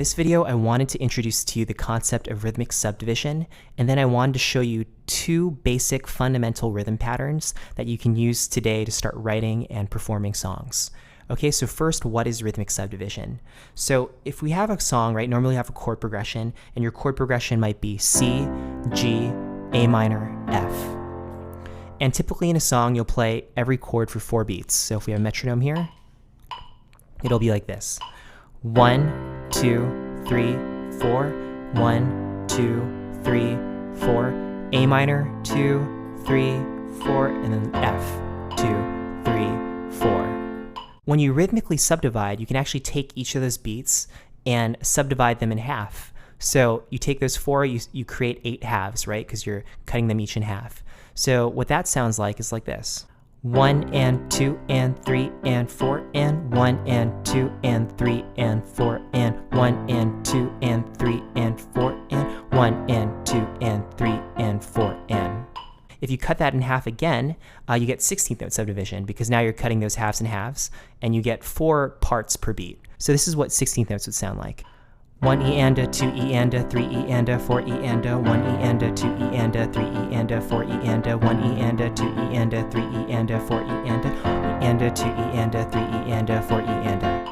this video, I wanted to introduce to you the concept of rhythmic subdivision, and then I wanted to show you two basic fundamental rhythm patterns that you can use today to start writing and performing songs. Okay, so first, what is rhythmic subdivision? So if we have a song, right, normally we have a chord progression, and your chord progression might be C, G, A minor, F. And typically in a song, you'll play every chord for 4 beats. So if we have a metronome here, it'll be like this. 1, 2, 3, 4, 1, 2, 3, 4, A minor, 2, 3, 4, and then F, 2, 3, 4. When you rhythmically subdivide, you can actually take each of those beats and subdivide them in half. So you take those 4, you create 8 halves, right? Because you're cutting them each in half. So what that sounds like is like this. 1 and 2 and 3 and 4 and 1 and 2 and 3 and 4 and 1 and 2 and 3 and 4 and 1 and 2 and 3 and 4 and. If you cut that in half again, you get 16th note subdivision because now you're cutting those halves in halves and you get 4 parts per beat. So this is what 16th notes would sound like. 1 E and a, 2 E and a, 3 E and a, 4 E and a, 1 E and a, 2 E and a, 3 E and a, 4 E and a, 1 E and a, 2 E and a, 3 E and a, 4 E and a, E and a, 2 E and a, 3 E and a, 4 E and a.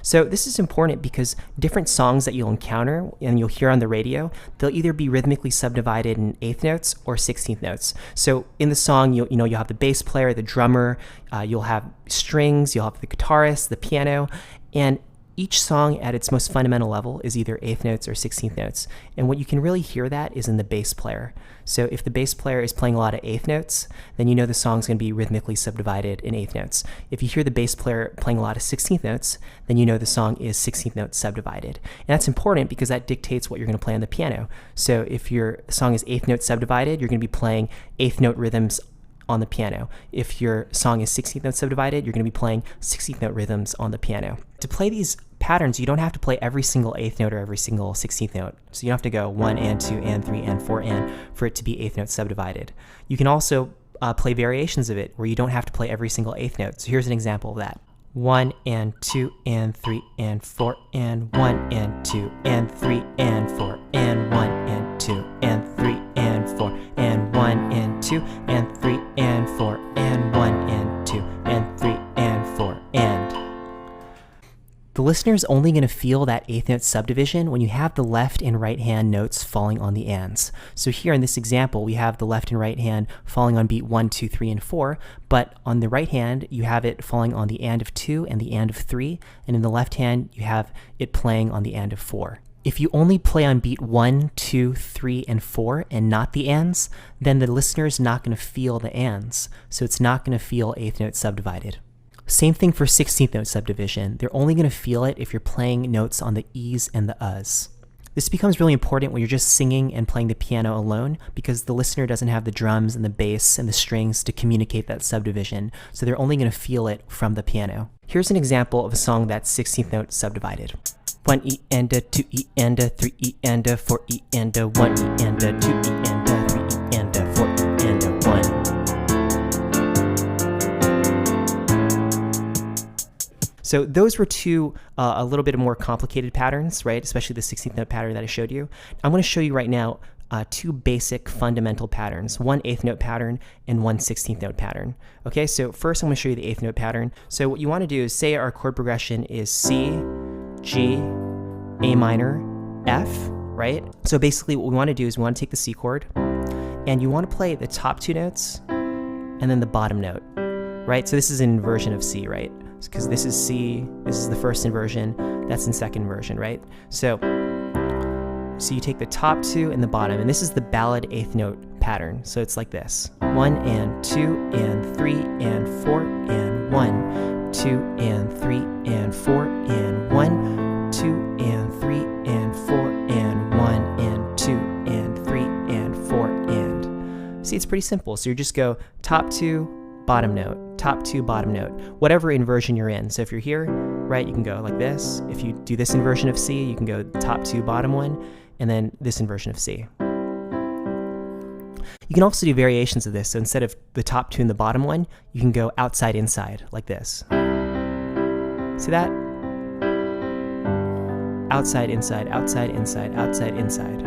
So this is important because different songs that you'll encounter and you'll hear on the radio, they'll either be rhythmically subdivided in 8th notes or 16th notes. So in the song, you'll have the bass player, the drummer, you'll have strings, you'll have the guitarist, the piano, and each song at its most fundamental level is either 8th notes or 16th notes. And what you can really hear that is in the bass player. So if the bass player is playing a lot of 8th notes, then you know the song's going to be rhythmically subdivided in 8th notes. If you hear the bass player playing a lot of 16th notes, then you know the song is 16th note subdivided. And that's important because that dictates what you're going to play on the piano. So if your song is 8th note subdivided, you're going to be playing 8th note rhythms on the piano. If your song is 16th note subdivided, you're going to be playing 16th note rhythms on the piano. To play these patterns, you don't have to play every single 8th note or every single 16th note. So you don't have to go 1 and 2 and 3 and 4 and for it to be 8th note subdivided. You can also play variations of it where you don't have to play every single 8th note. So here's an example of that. 1 and 2 and 3 and 4 and 1 and 2 and 3 and 4 and 1 and 2 and 3 and 4 and 1 and 2 and 3 and 4 and 1 and 2 and 3 and 4 and. The listener is only going to feel that 8th note subdivision when you have the left and right hand notes falling on the ands. So here in this example, we have the left and right hand falling on beat 1, 2, 3, and 4, but on the right hand, you have it falling on the and of 2 and the and of 3, and in the left hand, you have it playing on the and of 4. If you only play on beat 1, 2, 3, and 4 and not the ands, then the listener is not going to feel the ands, so it's not going to feel 8th note subdivided. Same thing for 16th note subdivision. They're only going to feel it if you're playing notes on the E's and the U's. This becomes really important when you're just singing and playing the piano alone because the listener doesn't have the drums and the bass and the strings to communicate that subdivision, so they're only going to feel it from the piano. Here's an example of a song that's 16th note subdivided. 1 E and a, 2 E and a, 3 E and a, 4 E and a, 1 E and a, 2 E and a, 3 E and a, 4 E and a, 1. So those were two a little bit more complicated patterns, right? Especially the 16th note pattern that I showed you. I'm going to show you right now 2 basic fundamental patterns, one 8th note pattern and one 16th note pattern. Okay, so first I'm going to show you the 8th note pattern. So what you want to do is say our chord progression is C, G, A minor, F, right? So basically what we want to do is we want to take the C chord and you want to play the top 2 notes and then the bottom note, right? So this is an inversion of C, right? Because this is C, this is the first inversion, that's in second inversion, right? So you take the top 2 and the bottom, and this is the ballad 8th note pattern. So it's like this. 1 and 2 and 3 and 4 and 1, 2 and 3 and 4 and 1, 2 and 3 and 4 and 1 and 2 and 3 and 4 and. See, it's pretty simple. So you just go top 2, bottom note, top 2, bottom note, whatever inversion you're in. So if you're here, right, you can go like this. If you do this inversion of C, you can go top 2, bottom 1, and then this inversion of C. You can also do variations of this. So instead of the top 2 and the bottom 1, you can go outside, inside, like this. See that? Outside, inside, outside, inside, outside, inside.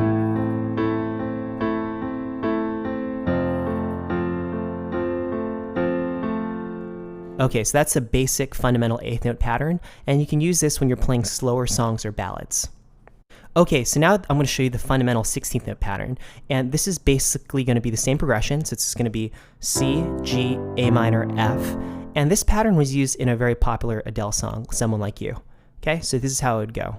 Okay, so that's a basic fundamental eighth note pattern, and you can use this when you're playing slower songs or ballads. Okay, so now I'm going to show you the fundamental 16th note pattern, and this is basically going to be the same progression, so it's going to be C, G, A minor, F, and this pattern was used in a very popular Adele song, Someone Like You. Okay, so this is how it would go.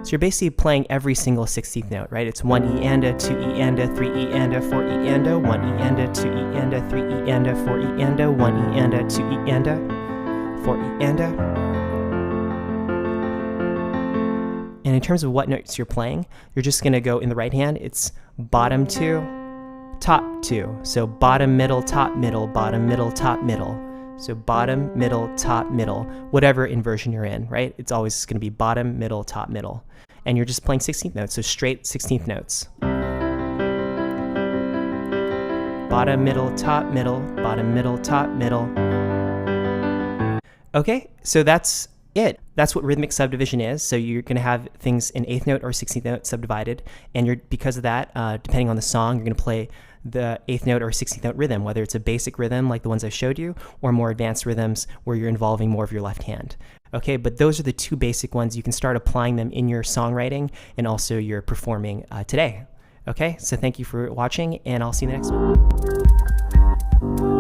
So you're basically playing every single 16th note, right? It's 1 E and a, 2 E and a, 3 E and a, 4 E and a, 1 E and a, 2 E and a, 3 E and a, 4 E and a, 1 E and a, 2 E and a, 4 E and a. And in terms of what notes you're playing, you're just going to go in the right hand. It's bottom 2, top 2. So bottom, middle, top, middle, bottom, middle, top, middle. So bottom, middle, top, middle, whatever inversion you're in, right? It's always going to be bottom, middle, top, middle. And you're just playing 16th notes, so straight 16th notes. Bottom, middle, top, middle, bottom, middle, top, middle. Okay, so that's it. That's what rhythmic subdivision is. So you're going to have things in 8th note or 16th note subdivided, and because of that, depending on the song, you're going to play the 8th note or 16th note rhythm, whether it's a basic rhythm like the ones I showed you, or more advanced rhythms where you're involving more of your left hand. Okay, but those are the two basic ones. You can start applying them in your songwriting and also your performing today. Okay, so thank you for watching, and I'll see you in the next one.